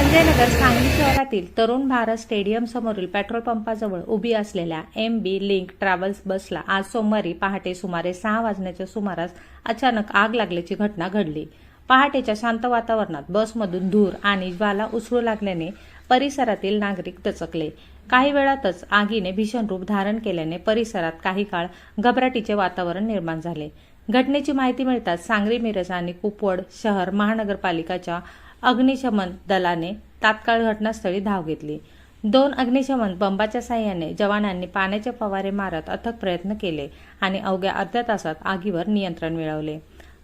संजयनगर सांगली शहरातील तरुण भारत स्टेडियम समोरील पेट्रोल पंपाजवळ उभी असलेल्या MB लिंक ट्रॅव्हल्स बसला आज सोमवारी पहाटे सुमारे 6 वाजण्याच्या सुमारास अचानक आग लागल्याची घटना घडली। पहाटेच्या शांत वातावरणात बसमधून धूर आणि ज्वाला उसळू लागल्याने परिसरातील नागरिक दचकले। काही वेळातच आगीने भीषण रूप धारण केल्याने परिसरात काही काळ घबराटीचे वातावरण निर्माण झाले। घटनेची माहिती मिळताच सांगली, मिरज आणि कुपवड शहर महानगरपालिकाच्या अग्निशमन दलाने तात्काळ घटनास्थळी धाव घेतली। 2 अग्निशमन बंबाच्या साहाय्याने जवानांनी पाण्याचे फवारे मारत अथक प्रयत्न केले आणि अवघ्या अर्ध्या तासात आगीवर नियंत्रण मिळवले।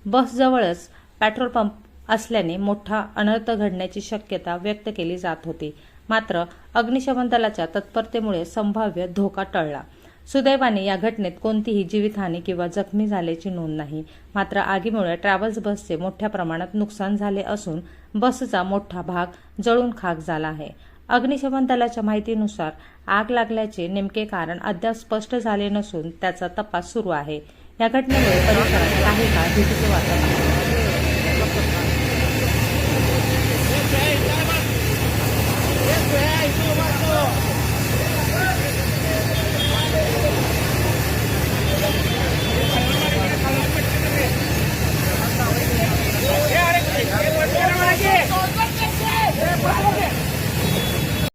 बसजवळच पेट्रोल पंप असल्याने मोठा अनर्थ घडण्याची शक्यता व्यक्त केली जात होती, मात्र अग्निशमन दलाच्या तत्परतेमुळे संभाव्य धोका टळला। सुदैवाने या घटनेत कोणतीही जीवितहानी किंवा जखमी झाल्याची नोंद नाही, मात्र आगीमुळे ट्रॅव्हल्स बसचे मोठ्या प्रमाणात नुकसान झाले असून बसचा मोठा भाग जळून खाक झाला आहे। अग्निशमन दलाच्या माहितीनुसार आग लागल्याचे नेमके कारण अद्याप स्पष्ट झाले नसून त्याचा तपास सुरू आहे। या घटनेमुळे परिसरात काही काळ भीतीचे वातावरण